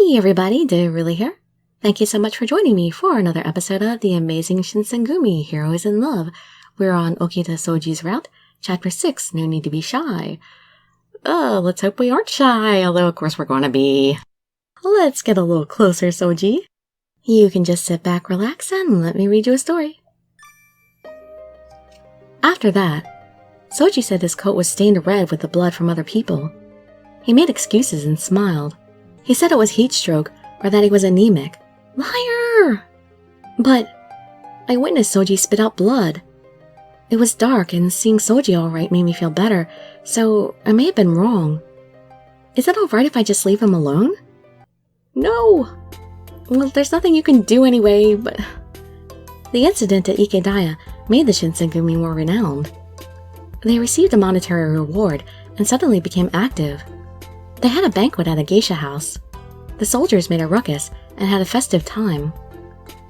Hey everybody, Dirili here. Thank you so much for joining me for another episode of the Amazing Shinsengumi, Heroes in Love. We're on Okita Soji's route, Chapter 6, No Need to Be Shy. Let's hope we aren't shy, although of course we're gonna be. Let's get a little closer, Soji. You can just sit back, relax, and let me read you a story. After that, Soji said his coat was stained red with the blood from other people. He made excuses and smiled. He said it was heat stroke, or that he was anemic. Liar! But I witnessed Soji spit out blood. It was dark, and seeing Soji alright made me feel better, so I may have been wrong. Is it alright if I just leave him alone? No! Well, there's nothing you can do anyway, but... The incident at Ikedaya made the Shinsengumi more renowned. They received a monetary reward, and suddenly became active. They had a banquet at a geisha house. The soldiers made a ruckus and had a festive time.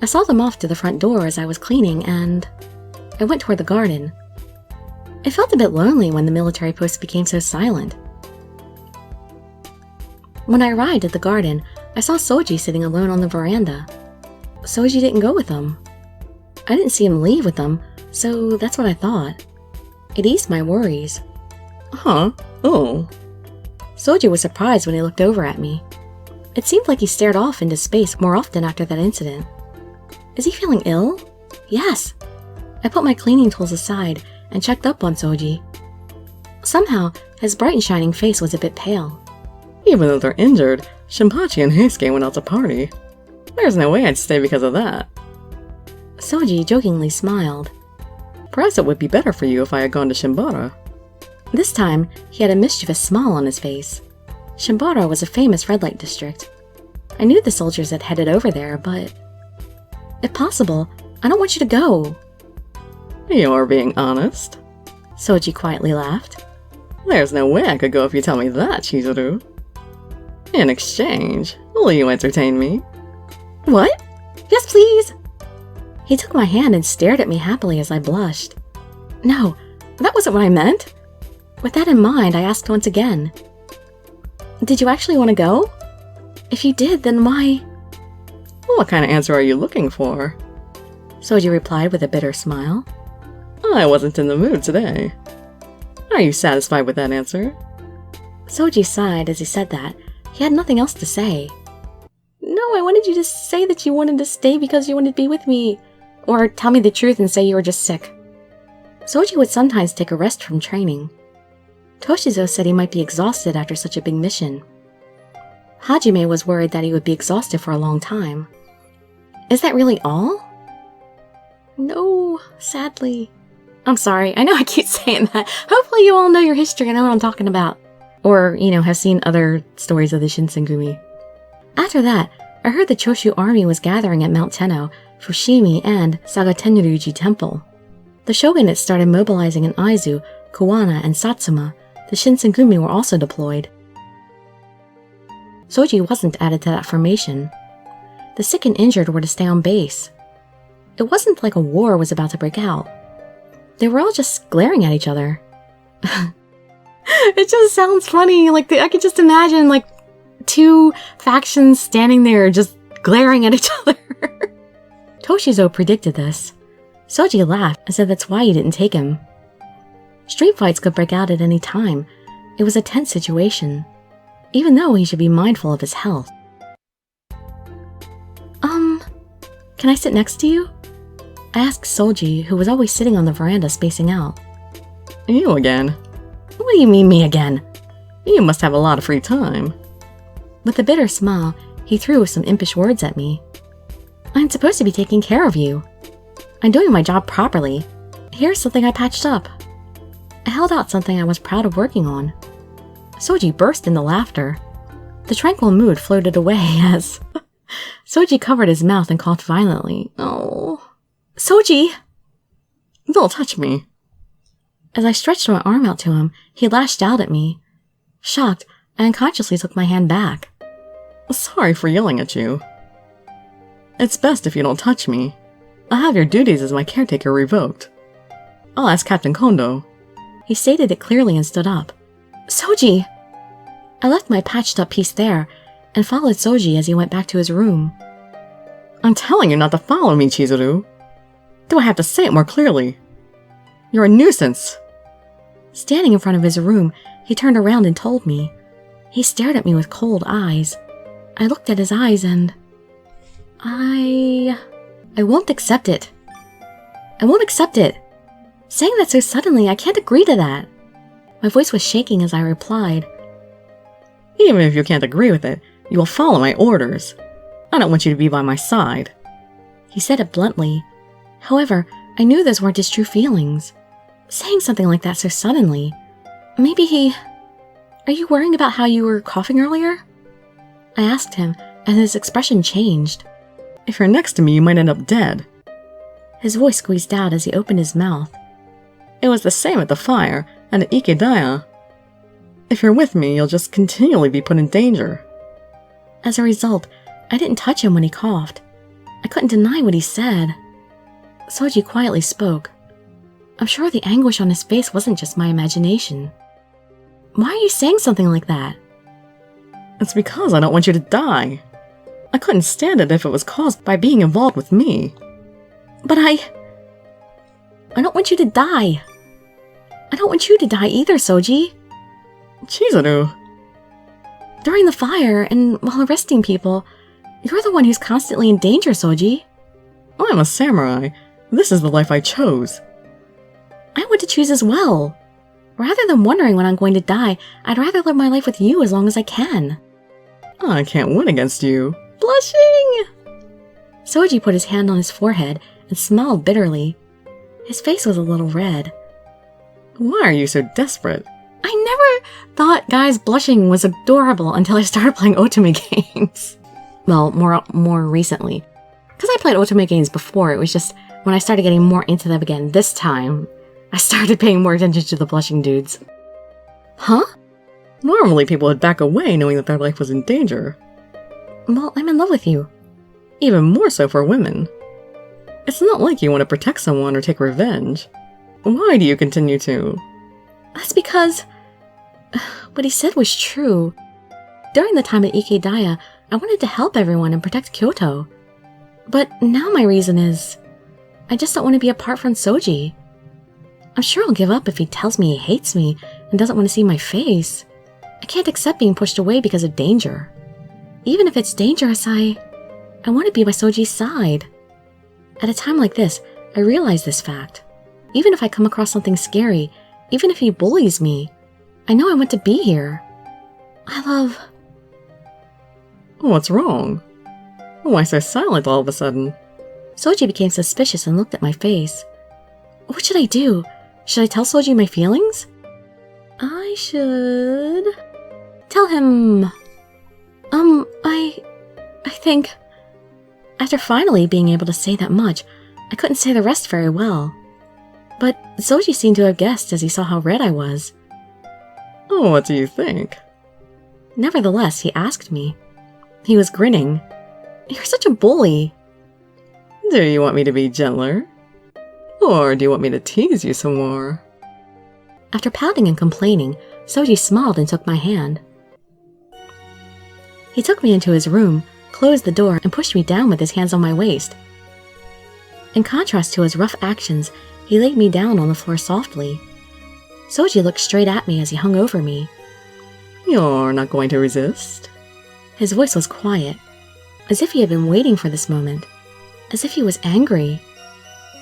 I saw them off to the front door as I was cleaning, and I went toward the garden. It felt a bit lonely when the military post became so silent. When I arrived at the garden, I saw Soji sitting alone on the veranda. Soji didn't go with them. I didn't see him leave with them, so that's what I thought. It eased my worries. Huh? Oh. Soji was surprised when he looked over at me. It seemed like he stared off into space more often after that incident. Is he feeling ill? Yes. I put my cleaning tools aside and checked up on Soji. Somehow, his bright and shining face was a bit pale. Even though they're injured, Shinpachi and Heisuke went out to party. There's no way I'd stay because of that. Soji jokingly smiled. Perhaps it would be better for you if I had gone to Shimbara. This time, he had a mischievous smile on his face. Shimbara was a famous red light district. I knew the soldiers had headed over there, but... If possible, I don't want you to go. You're being honest? Soji quietly laughed. There's no way I could go if you tell me that, Chizuru. In exchange, will you entertain me? What? Yes, please! He took my hand and stared at me happily as I blushed. No, that wasn't what I meant. With that in mind, I asked once again. Did you actually want to go? If you did, then why? What kind of answer are you looking for? Soji replied with a bitter smile. I wasn't in the mood today. Are you satisfied with that answer? Soji sighed as he said that. He had nothing else to say. No, I wanted you to say that you wanted to stay because you wanted to be with me. Or tell me the truth and say you were just sick. Soji would sometimes take a rest from training. Toshizo said he might be exhausted after such a big mission. Hajime was worried that he would be exhausted for a long time. Is that really all? No, sadly. I'm sorry, I know I keep saying that. Hopefully you all know your history and know what I'm talking about. Or, have seen other stories of the Shinsengumi. After that, I heard the Choshu army was gathering at Mount Tenno, Fushimi, and Sagatenryuji Temple. The shogunate started mobilizing in Aizu, Kuwana, and Satsuma. The Shinsengumi were also deployed. Soji wasn't added to that formation. The sick and injured were to stay on base. It wasn't like a war was about to break out. They were all just glaring at each other. It just sounds funny, I could just imagine, two factions standing there just glaring at each other. Toshizo predicted this. Soji laughed and said that's why he didn't take him. Street fights could break out at any time. It was a tense situation, even though he should be mindful of his health. Can I sit next to you? I asked Soji, who was always sitting on the veranda spacing out. You again? What do you mean, me again? You must have a lot of free time. With a bitter smile, he threw some impish words at me. I'm supposed to be taking care of you. I'm doing my job properly. Here's something I patched up. I held out something I was proud of working on. Soji burst into laughter. The tranquil mood floated away as... Soji covered his mouth and coughed violently. Oh. Soji! Don't touch me. As I stretched my arm out to him, he lashed out at me. Shocked, I unconsciously took my hand back. Sorry for yelling at you. It's best if you don't touch me. I'll have your duties as my caretaker revoked. I'll ask Captain Kondo. He stated it clearly and stood up. Soji! I left my patched up piece there and followed Soji as he went back to his room. I'm telling you not to follow me, Chizuru. Do I have to say it more clearly? You're a nuisance. Standing in front of his room, he turned around and told me. He stared at me with cold eyes. I looked at his eyes and... I won't accept it. I won't accept it. Saying that so suddenly, I can't agree to that. My voice was shaking as I replied. Even if you can't agree with it, you will follow my orders. I don't want you to be by my side. He said it bluntly. However, I knew those weren't his true feelings. Saying something like that so suddenly. Maybe he... Are you worrying about how you were coughing earlier? I asked him, and his expression changed. If you're next to me, you might end up dead. His voice squeezed out as he opened his mouth. It was the same at the fire, and at Ikedaya. If you're with me, you'll just continually be put in danger. As a result, I didn't touch him when he coughed. I couldn't deny what he said. Soji quietly spoke. I'm sure the anguish on his face wasn't just my imagination. Why are you saying something like that? It's because I don't want you to die. I couldn't stand it if it was caused by being involved with me. But I don't want you to die. I don't want you to die either, Soji. Chizuru. During the fire and while arresting people, you're the one who's constantly in danger, Soji. I'm a samurai. This is the life I chose. I want to choose as well. Rather than wondering when I'm going to die, I'd rather live my life with you as long as I can. I can't win against you. Blushing! Soji put his hand on his forehead and smiled bitterly. His face was a little red. Why are you so desperate? I never thought guys blushing was adorable until I started playing otome games. Well, more recently. Because I played otome games before, it was just when I started getting more into them again this time, I started paying more attention to the blushing dudes. Huh? Normally people would back away knowing that their life was in danger. Well, I'm in love with you. Even more so for women. It's not like you want to protect someone or take revenge. Why do you continue to? That's because... what he said was true. During the time at Ikedaya, I wanted to help everyone and protect Kyoto. But now my reason is... I just don't want to be apart from Soji. I'm sure I'll give up if he tells me he hates me and doesn't want to see my face. I can't accept being pushed away because of danger. Even if it's dangerous, I want to be by Soji's side. At a time like this, I realize this fact. Even if I come across something scary, even if he bullies me, I know I want to be here. I love... What's wrong? Why so silent all of a sudden? Soji became suspicious and looked at my face. What should I do? Should I tell Soji my feelings? I should... tell him... I think... After finally being able to say that much, I couldn't say the rest very well. But Soji seemed to have guessed as he saw how red I was. Oh, what do you think? Nevertheless, he asked me. He was grinning. You're such a bully. Do you want me to be gentler? Or do you want me to tease you some more? After pouting and complaining, Soji smiled and took my hand. He took me into his room, closed the door, and pushed me down with his hands on my waist. In contrast to his rough actions, he laid me down on the floor softly. Soji looked straight at me as he hung over me. You're not going to resist? His voice was quiet, as if he had been waiting for this moment, as if he was angry.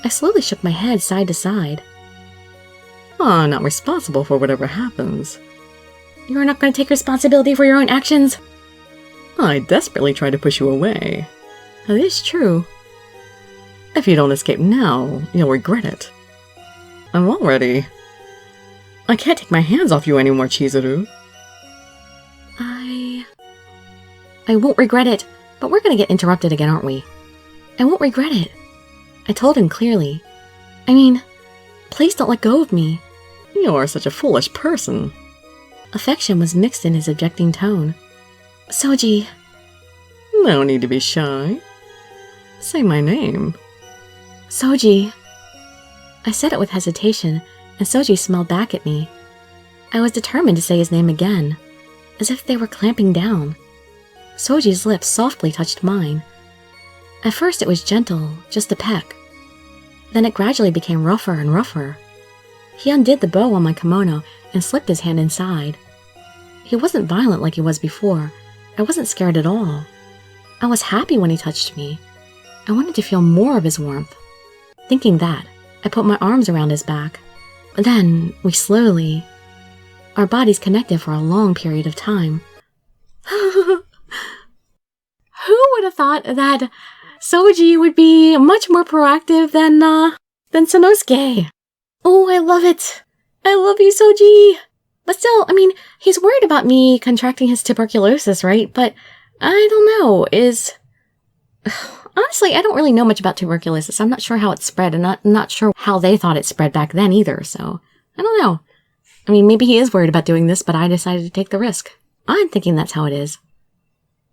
I slowly shook my head side to side. I'm not responsible for whatever happens. You're not going to take responsibility for your own actions? I desperately tried to push you away. That is true. If you don't escape now, you'll regret it. I'm all ready. I can't take my hands off you anymore, Chizuru. I won't regret it, but we're going to get interrupted again, aren't we? I won't regret it. I told him clearly. I mean, please don't let go of me. You're such a foolish person. Affection was mixed in his objecting tone. Soji. No need to be shy. Say my name. Soji. I said it with hesitation, and Soji smiled back at me. I was determined to say his name again, as if they were clamping down. Soji's lips softly touched mine. At first it was gentle, just a peck. Then it gradually became rougher and rougher. He undid the bow on my kimono and slipped his hand inside. He wasn't violent like he was before. I wasn't scared at all. I was happy when he touched me. I wanted to feel more of his warmth. Thinking that, I put my arms around his back. Then, our bodies connected for a long period of time. Who would have thought that Soji would be much more proactive than Sanosuke? Oh, I love it. I love you, Soji. But still, he's worried about me contracting his tuberculosis, right? But I don't know, honestly, I don't really know much about tuberculosis. I'm not sure how it spread, and I'm not sure how they thought it spread back then either, so I don't know. Maybe he is worried about doing this, but I decided to take the risk. I'm thinking that's how it is.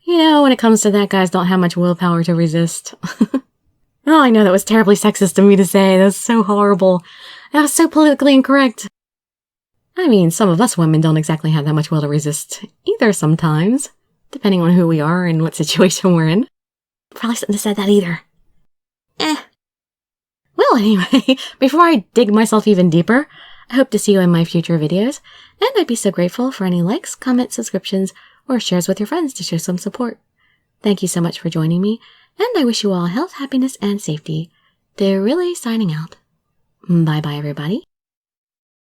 When it comes to that, guys don't have much willpower to resist. Oh, I know that was terribly sexist of me to say. That was so horrible. That was so politically incorrect. Some of us women don't exactly have that much will to resist either sometimes, depending on who we are and what situation we're in. Probably shouldn't have said that either. Well, anyway, before I dig myself even deeper, I hope to see you in my future videos, and I'd be so grateful for any likes, comments, subscriptions, or shares with your friends to show some support. Thank you so much for joining me, and I wish you all health, happiness, and safety. Dirili signing out. Bye-bye, everybody.